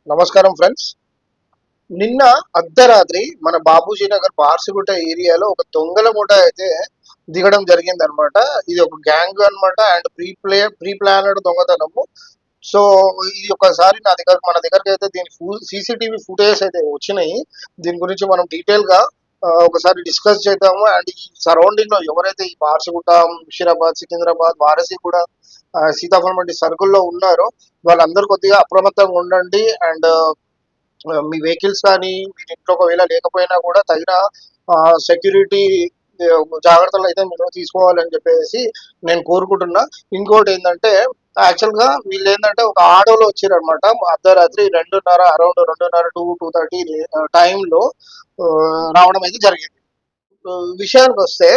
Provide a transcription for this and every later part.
నమస్కారం ఫ్రెండ్స్. నిన్న అర్ధరాత్రి మన బాబూజీ నగర్ పార్సిగుట్ట ఏరియాలో ఒక దొంగల ముఠా అయితే దిగడం జరిగిందనమాట. ఇది ఒక గ్యాంగ్ అన్నమాట. అండ్ ప్రీ ప్లానెడ్ దొంగతనము. సో ఇది ఒకసారి మన దగ్గరకి అయితే దీని సీసీటీవీ ఫుటేజ్ అయితే వచ్చినాయి. దీని గురించి మనం డీటెయిల్ గా ఒకసారి డిస్కస్ చేద్దాము. అండ్ ఈ సరౌండింగ్ లో ఎవరైతే ఈ పార్సిగుట్ట, ముషీరాబాద్, సికింద్రాబాద్, వారసిగూడ, సీతాఫలం వంటి సర్కిల్లో ఉన్నారో వాళ్ళందరూ కొద్దిగా అప్రమత్తంగా ఉండండి. అండ్ మీ వెహికల్స్ కానీ మీ ఇంట్లో ఒకవేళ లేకపోయినా కూడా తగిన సెక్యూరిటీ జాగ్రత్తలు అయితే మీరు తీసుకోవాలని చెప్పేసి నేను కోరుకుంటున్నా. ఇంకోటి ఏంటంటే యాక్చువల్ గా వీళ్ళు ఏంటంటే ఒక ఆటోలో వచ్చారనమాట. అర్ధరాత్రి 2:30 అరౌండ్ 2:30 2:30 టైంలో రావడం అయితే జరిగింది. విషయానికి వస్తే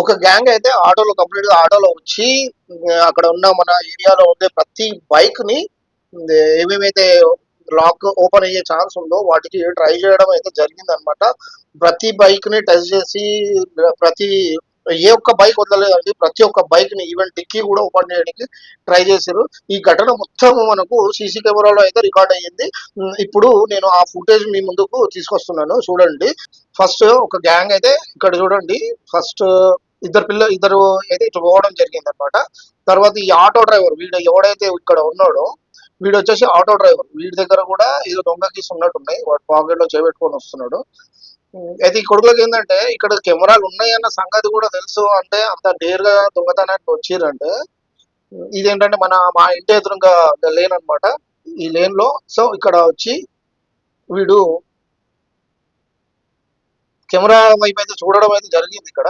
ఒక గ్యాంగ్ అయితే ఆటోలో కంప్లీట్ గా ఆటోలో వచ్చి అక్కడ ఉన్న మన ఏరియాలో ఉండే ప్రతి బైక్ ని ఏమేమైతే లాక్ ఓపెన్ అయ్యే ఛాన్స్ ఉందో వాటికి ట్రై చేయడం అయితే జరిగింది అనమాట. ప్రతి బైక్ ని టెస్ట్ చేసి ప్రతి ఏ ఒక్క బైక్ వదలలేదండి. ప్రతి ఒక్క బైక్ ని ఈవెన్ డిక్కీ కూడా ఓపెన్ చేయడానికి ట్రై చేశారు. ఈ ఘటన మొత్తం మనకు సీసీ కెమెరాలో అయితే రికార్డ్ అయ్యింది. ఇప్పుడు నేను ఆ ఫుటేజ్ మీ ముందుకు తీసుకొస్తున్నాను, చూడండి. ఫస్ట్ ఒక గ్యాంగ్ అయితే ఇక్కడ చూడండి. ఫస్ట్ ఇద్దరు అయితే ఇటు పోవడం జరిగింది అనమాట. తర్వాత ఈ ఆటో డ్రైవర్ వీడు ఎవడైతే ఇక్కడ ఉన్నాడో వీడు వచ్చేసి ఆటో డ్రైవర్. వీడి దగ్గర కూడా ఏదో దొంగ కీస్ ఉన్నట్టున్నాయి. వాడు పాకెట్ లో చేపెట్టుకొని వస్తున్నాడు. అయితే ఈ కొడుకులకి ఏంటంటే ఇక్కడ కెమెరాలు ఉన్నాయన్న సంగతి కూడా తెలుసు. అంటే అంత నేరుగా దొంగతనానికి వచ్చిరంటే ఇదేంటంటే మా ఇంటి ఎదురుగా లేన్ అనమాట. ఈ లేన్ లో సో ఇక్కడ వచ్చి వీడు కెమెరా వైపు అయితే చూడడం అయితే జరిగింది ఇక్కడ.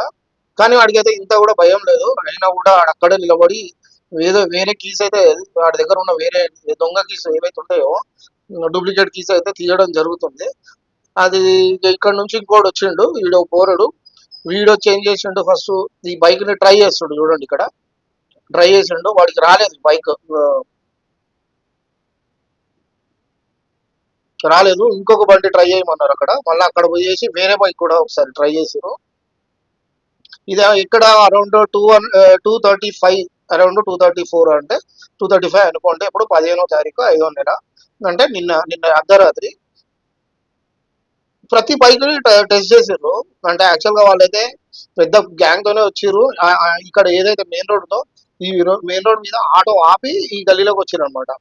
కానీ వాడికైతే ఇంత కూడా భయం లేదు. అయినా కూడా అక్కడే నిలబడి ఏదో వేరే కీస్ అయితే వాడి దగ్గర ఉన్న వేరే దొంగ కీస్ ఏవైతే ఉంటాయో డూప్లికేట్ కీస్ అయితే తీయడం జరుగుతుంది. అది ఇక్కడ నుంచి ఇంకోటి వచ్చిండు, వీడు పోరడు. వీడు వచ్చి ఏం చేసిండు, ఫస్ట్ ఈ బైక్ ని ట్రై చేస్తుండు. చూడండి ఇక్కడ ట్రై చేసిండు, వాడికి రాలేదు బైక్. రాలేదు. ఇంకొక బండి ట్రై చేయమన్నారు అక్కడ. మళ్ళీ అక్కడ పోయేసి వేరే బైక్ కూడా ఒకసారి ట్రై చేసారు. ఇది ఇక్కడ అరౌండ్ 2:35 అరౌండ్ 2:34 అంటే 2:35 అనుకోండి. ఇప్పుడు 15వ తారీఖు 5వ నెల అంటే నిన్న నిన్న అర్ధరాత్రి ప్రతి బైక్ ని టెస్ట్ చేసారు. అంటే యాక్చువల్ గా వాళ్ళైతే పెద్ద గ్యాంగ్ తోనే వచ్చిర్రు. ఇక్కడ ఏదైతే మెయిన్ రోడ్ ఉందో ఈ మెయిన్ రోడ్ మీద ఆటో ఆపి ఈ గల్లీలోకి వచ్చారు అనమాట.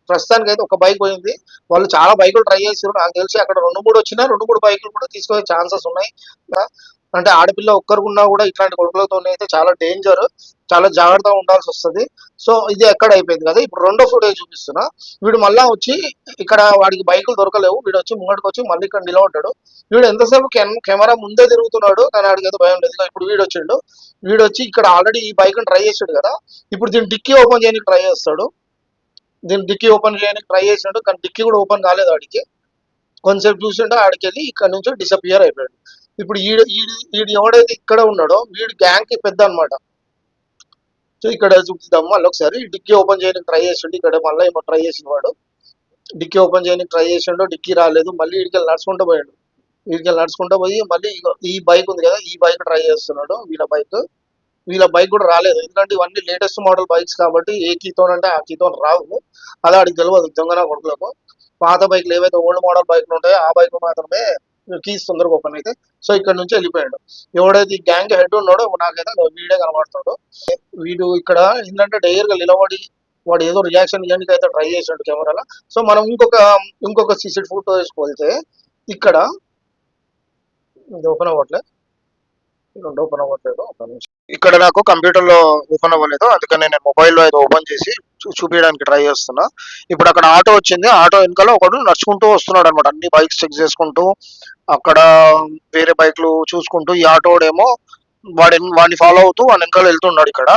ప్రస్తుతానికి అయితే ఒక బైక్ పోయింది. వాళ్ళు చాలా బైకులు ట్రై చేసారు. నాకు తెలిసి అక్కడ 2-3 వచ్చినా 2-3 బైకులు కూడా తీసుకునే ఛాన్సెస్ ఉన్నాయి. అంటే ఆడపిల్ల ఒక్కరుకున్నా కూడా ఇట్లాంటి కొడుకులతో అయితే చాలా డేంజర్, చాలా జాగ్రత్తగా ఉండాల్సి వస్తుంది. సో ఇది ఎక్కడ అయిపోయింది కదా. ఇప్పుడు రెండో ఫుటేజ్ చూపిస్తున్నా. వీడు మళ్ళా వచ్చి ఇక్కడ వాడికి బైకులు దొరకలేవు. వీడు వచ్చి ముంగడికి వచ్చి మళ్ళీ ఇక్కడ నిలబడ్డాడు. వీడు ఎంతసేపు కెమెరా ముందే తిరుగుతున్నాడు, కానీ వాడికి అయితే భయం లేదు. ఇప్పుడు వీడు వచ్చిండు. వీడు వచ్చి ఇక్కడ ఆల్రెడీ ఈ బైక్ ట్రై చేసాడు కదా. ఇప్పుడు దీన్ని డిక్కీ ఓపెన్ చేయడానికి ట్రై చేస్తాడు. దీన్ని డిక్కీ ఓపెన్ చేయడానికి ట్రై చేసినాడు, కానీ డిక్కీ కూడా ఓపెన్ కాలేదు ఆడికి. కొంచెంసేపు చూసిండో ఆడికి వెళ్ళి ఇక్కడ నుంచి డిసపియర్ అయిపోయాడు. ఇప్పుడు ఈడు ఎవడైతే ఇక్కడ ఉన్నాడో వీడు గ్యాంగ్ కి పెద్ద అనమాట. సో ఇక్కడ చూపిద్దాము మళ్ళీ ఒకసారి. డిక్కీ ఓపెన్ చేయడానికి ట్రై చేసిండు. ఇక్కడ మళ్ళీ ఏమో ట్రై చేసిన వాడు డిక్కీ ఓపెన్ చేయడానికి ట్రై చేసిండో, డిక్కీ రాలేదు. మళ్ళీ వీడికి నడుచుకుంటూ పోయాడు. వీడికి నడుచుకుంటూ పోయి మళ్ళీ ఈ బైక్ ఉంది కదా, ఈ బైక్ ట్రై చేస్తున్నాడు. వీళ్ళ బైక్ కూడా రాలేదు. ఎందుకంటే ఇవన్నీ లేటెస్ట్ మోడల్ బైక్స్ కాబట్టి ఏ కీతో అంటే ఆ కీతో రావు. అలా ఆడికి తెలియదు దొంగన కొడుకులకు. పాత బైక్లు ఏవైతే ఓల్డ్ మోడల్ బైక్లు ఉంటాయో ఆ బైక్ మాత్రమే కీస్ తొందరగా ఓపెన్ అయితే. సో ఇక్కడ నుంచి వెళ్ళిపోయాడు. ఎవడైతే ఈ గ్యాంగ్ హెడ్ ఉన్నాడో నాకైతే వీడే కనబడుతాడు. వీడు ఇక్కడ ఏంటంటే డైర్ గా నిలబడి వాడు ఏదో రియాక్షన్ ఇవ్వడానికి అయితే ట్రై చేసాడు కెమెరాలో. సో మనం ఇంకొక సీసీ ఫోటో వేసుకోతే ఇక్కడ ఇది ఓపెన్ అవ్వట్లేదు. రెండు ఓపెన్ అవ్వట్లేదు. ఇక్కడ నాకు కంప్యూటర్ లో ఓపెన్ అవ్వలేదు, అందుకని నేను మొబైల్లో అయితే ఓపెన్ చేసి చూపించడానికి ట్రై చేస్తున్నా. ఇప్పుడు అక్కడ ఆటో వచ్చింది. ఆటో వెనకాల ఒకడు నడుచుకుంటూ వస్తున్నాడు అనమాట. అన్ని బైక్స్ చెక్ చేసుకుంటూ అక్కడ వేరే బైక్లు చూసుకుంటూ. ఈ ఆటోడేమో వాడిని ఫాలో అవుతూ వాడి వెనకాల వెళ్తున్నాడు ఇక్కడ.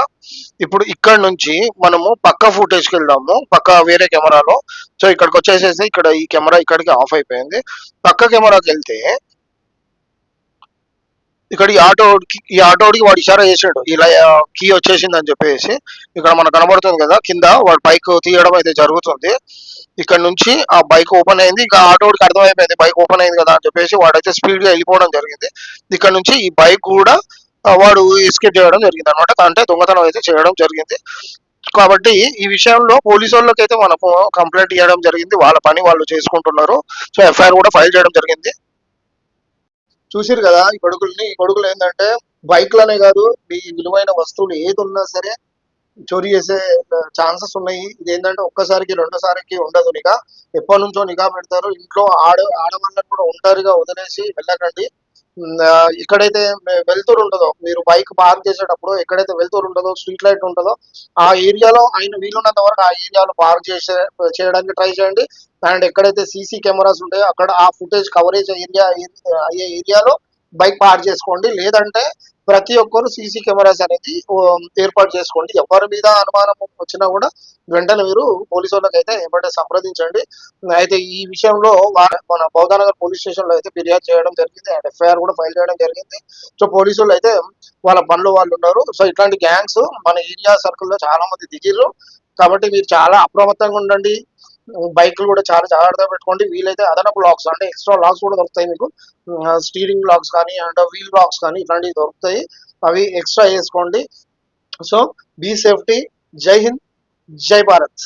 ఇప్పుడు ఇక్కడ నుంచి మనము పక్క ఫుటేజ్కి వెళ్దాము, పక్క వేరే కెమెరాలో. సో ఇక్కడికి వచ్చేసేసి ఇక్కడ ఈ కెమెరా ఇక్కడికి ఆఫ్ అయిపోయింది. పక్క కెమెరాకి వెళ్తే ఇక్కడ ఈ ఆటోడికి వాడు ఇషారా చేసాడు, ఇలా కీ వచ్చేసింది అని చెప్పేసి. ఇక్కడ మనకు కనబడుతుంది కదా కింద వాడు బైక్ తీయడం అయితే జరుగుతుంది. ఇక్కడ నుంచి ఆ బైక్ ఓపెన్ అయింది. ఇక ఆటోడికి అర్థమైపోయింది బైక్ ఓపెన్ అయింది కదా అని చెప్పేసి వాడైతే స్పీడ్ గా వెళ్ళిపోవడం జరిగింది. ఇక్కడ నుంచి ఈ బైక్ కూడా వాడు ఎస్కేప్ చేయడం జరిగింది అనమాట. అంటే దొంగతనం అయితే చేయడం జరిగింది. కాబట్టి ఈ విషయంలో పోలీసు వాళ్ళకైతే మనకు కంప్లైంట్ ఇవ్వడం జరిగింది. వాళ్ళ పని వాళ్ళు చేసుకుంటున్నారు. సో ఎఫ్ఐఆర్ కూడా ఫైల్ చేయడం జరిగింది. చూసిరు కదా ఈ కొడుకులు ఏంటంటే బైక్లనే కాదు మీ విలువైన వస్తువులు ఏది ఉన్నా సరే చోరీ చేసే ఛాన్సెస్ ఉన్నాయి. ఇదేంటంటే ఒక్కసారికి రెండోసారికి ఉండదు నిఘా. ఎప్పటి నుంచో నిఘా పెడతారు. ఇంట్లో ఆడవాళ్ళని కూడా ఒంటరిగా వదిలేసి వెళ్ళకండి. ఎక్కడైతే వెళ్తురు ఉంటుందో మీరు బైక్ పార్క్ చేసేటప్పుడు ఎక్కడైతే వెళ్తురు ఉంటుందో స్ట్రీట్ లైట్ ఉంటుందో ఆ ఏరియాలో ఆయన వీలున్నంత వరకు ఆ ఏరియాలో పార్క్ చేయడానికి ట్రై చేయండి. అండ్ ఎక్కడైతే సీసీ కెమెరాస్ ఉంటాయో అక్కడ ఆ ఫుటేజ్ కవరేజ్ అయ్యే ఏరియాలో బైక్ పార్క్ చేసుకోండి. లేదంటే ప్రతి ఒక్కరు సీసీ కెమెరాస్ అనేది ఏర్పాటు చేసుకోండి. ఎవరి మీద అనుమానం వచ్చినా కూడా వెంటనే మీరు పోలీసు వాళ్ళకి అయితే ఏమంటే సంప్రదించండి. అయితే ఈ విషయంలో మన బౌద్ధానగర్ పోలీస్ స్టేషన్ లో అయితే ఫిర్యాదు చేయడం జరిగింది అండ్ ఎఫ్ఐఆర్ కూడా ఫైల్ చేయడం జరిగింది. సో పోలీసు వాళ్ళు అయితే వాళ్ళ పనులు వాళ్ళు ఉన్నారు. సో ఇట్లాంటి గ్యాంగ్స్ మన ఏరియా సర్కిల్ లో చాలా మంది దిగిర్రు. కాబట్టి మీరు చాలా అప్రమత్తంగా ఉండండి. బైక్లు కూడా చాలా జాగ్రత్తగా పెట్టుకోండి. వీలైతే అదనపు లాక్స్ అంటే ఎక్స్ట్రా లాక్స్ కూడా దొరుకుతాయి మీకు. స్టీరింగ్ లాక్స్ కానీ అండ్ వీల్ లాక్స్ కానీ ఇట్లాంటివి దొరుకుతాయి. అవి ఎక్స్ట్రా వేసుకోండి. So be safety. జై హింద్, జై భారత్.